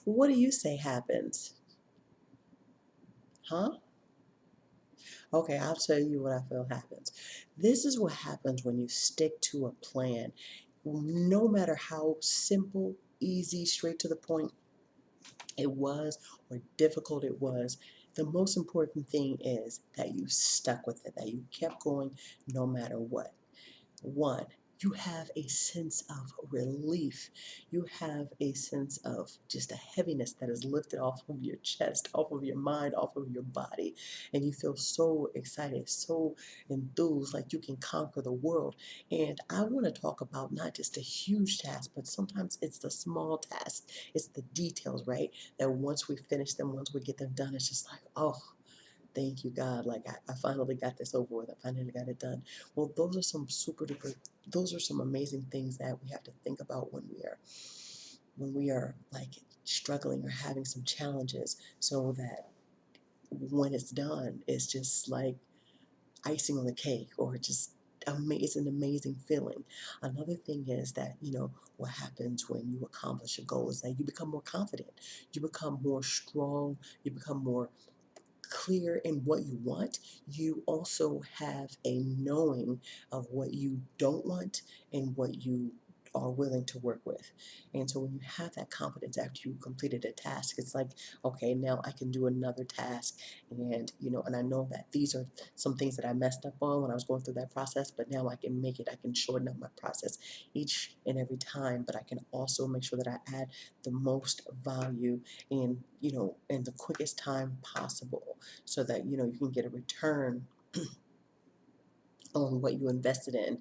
What do you say happens? Huh? Okay, I'll tell you what I feel happens. This is what happens when you stick to a plan. No matter how simple, easy, straight to the point it was or difficult it was, the most important thing is that you stuck with it, that you kept going no matter what. One, you have a sense of relief. You have a sense of just a heaviness that is lifted off of your chest, off of your mind, off of your body. And you feel so excited, so enthused, like you can conquer the world. And I want to talk about not just the huge task, but sometimes it's the small tasks. It's the details, right? That once we finish them, once we get them done, it's just like, oh, thank you, God. Like I finally got this over with. I finally got it done. Well, those are some super duper, those are some amazing things that we have to think about when we are like struggling or having some challenges so that when it's done, it's just like icing on the cake or just it's an amazing feeling. Another thing is that, what happens when you accomplish a goal is that you become more confident. You become more strong. You become more clear in what you want. You also have a knowing of what you don't want and what you are willing to work with. And so when you have that confidence after you completed a task, it's like, okay, now I can do another task. And I know that these are some things that I messed up on when I was going through that process, but now I can make it, I can shorten up my process each and every time, but I can also make sure that I add the most value in the quickest time possible so that you can get a return on what you invested in,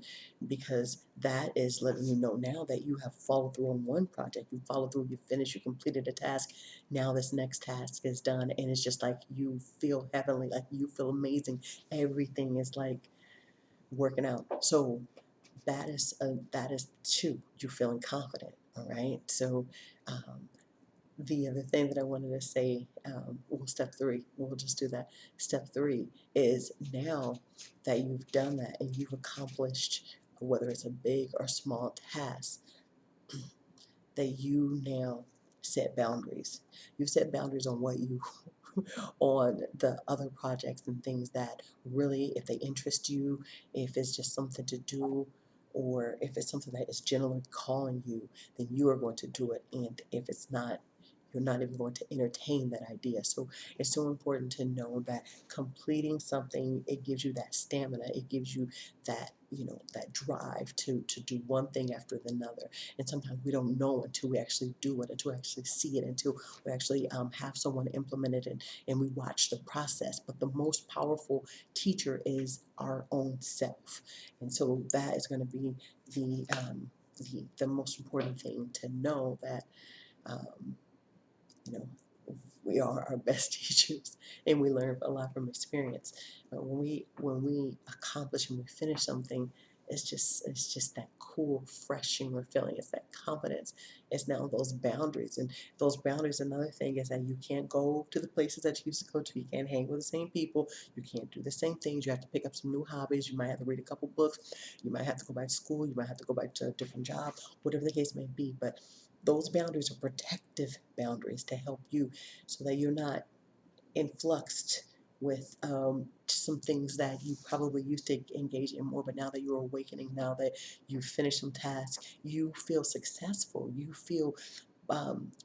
because that is letting you know now that you have followed through on one project. You followed through, you finished, you completed a task. Now this next task is done, and it's just like you feel heavenly, like you feel amazing. Everything is like working out. So that is two, you feeling confident. All right. So um, the other thing that I wanted to say, well, step three, we'll just do that. Step three is now that you've done that and you've accomplished, whether it's a big or small task, that you now set boundaries. You set boundaries on what you, on the other projects and things that really, if they interest you, if it's just something to do, or if it's something that is generally calling you, then you are going to do it. And if it's not, you're not even going to entertain that idea. So it's so important to know that completing something, it gives you that stamina, it gives you that, that drive to do one thing after another. And sometimes we don't know until we actually do it, until we actually see it, until we actually have someone implement it, and we watch the process. But the most powerful teacher is our own self. And so that is going to be the most important thing to know, that um, you know, we are our best teachers, and we learn a lot from experience. But when we accomplish and we finish something, it's just that cool, refreshing feeling. It's that confidence. It's now those boundaries, and those boundaries. Another thing is that you can't go to the places that you used to go to. You can't hang with the same people. You can't do the same things. You have to pick up some new hobbies. You might have to read a couple books. You might have to go back to school. You might have to go back to a different job. Whatever the case may be, but those boundaries are protective boundaries to help you so that you're not influxed with some things that you probably used to engage in more, but now that you're awakening, now that you've finished some tasks, you feel successful, you feel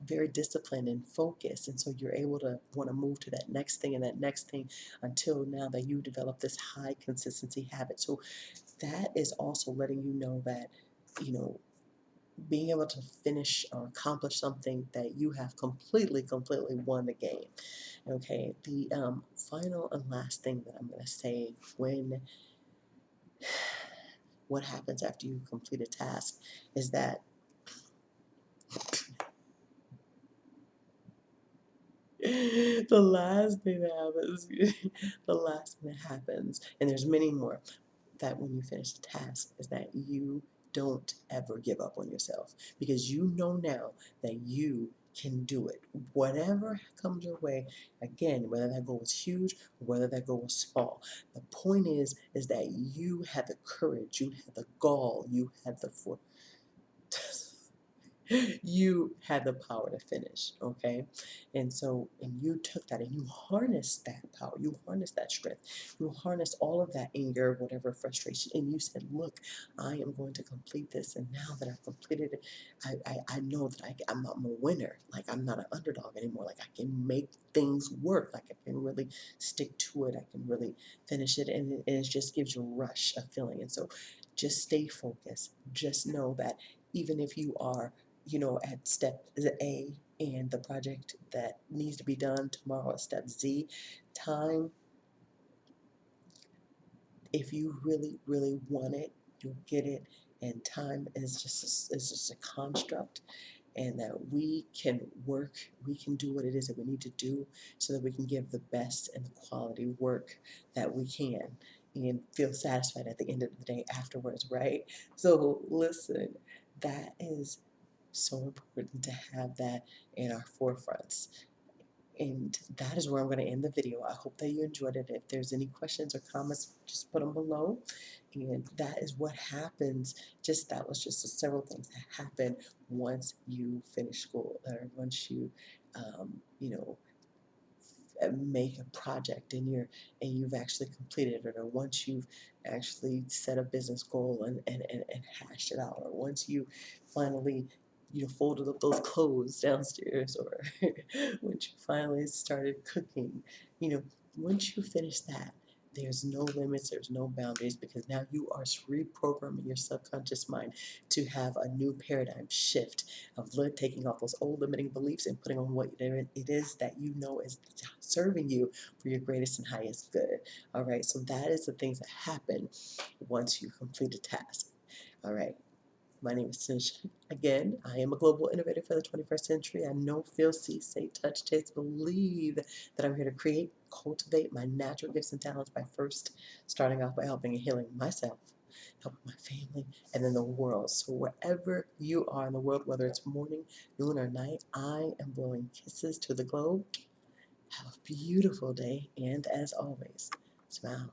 very disciplined and focused, and so you're able to want to move to that next thing and that next thing until now that you develop this high consistency habit. So that is also letting you know that, you know, being able to finish or accomplish something, that you have completely won the game. Okay, the final and last thing that I'm going to say, what happens after you complete a task, is that the last thing that happens, the last thing that happens, and there's many more, that when you finish the task, is that you don't ever give up on yourself, because you know now that you can do it. Whatever comes your way, again, whether that goal is huge or whether that goal is small, the point is that you have the courage, you have the gall, you have the You had the power to finish, okay? And so, and you took that and you harnessed that power, you harnessed that strength, you harnessed all of that anger, whatever frustration, and you said, look, I am going to complete this. And now that I've completed it, I know that I'm a winner. Like, I'm not an underdog anymore. Like, I can make things work. Like, I can really stick to it. I can really finish it. And it just gives you a rush of feeling. And so just stay focused. Just know that even if you are, at step A and the project that needs to be done tomorrow at step Z, time, if you really, really want it, you'll get it. And time is just a construct, and that we can work, we can do what it is that we need to do so that we can give the best and the quality work that we can and feel satisfied at the end of the day afterwards, right? So listen, that is so important to have that in our forefronts. And that is where I'm going to end the video. I hope that you enjoyed it. If there's any questions or comments, just put them below. And that is what happens. That was just several things that happen once you finish school, or once you, you know, make a project and you've actually completed it, or once you've actually set a business goal and hashed it out, or once you finally folded up those clothes downstairs, or once you finally started cooking, you know once you finish that, there's no limits, there's no boundaries, because now you are reprogramming your subconscious mind to have a new paradigm shift of taking off those old limiting beliefs and putting on what it is that is serving you for your greatest and highest good. All right, so that is the things that happen once you complete a task. All right. My name is Tanisha. Again, I am a global innovator for the 21st century. I know, feel, see, say, touch, taste, believe that I'm here to create, cultivate my natural gifts and talents by first starting off by helping and healing myself, helping my family, and then the world. So wherever you are in the world, whether it's morning, noon, or night, I am blowing kisses to the globe. Have a beautiful day, and as always, smile.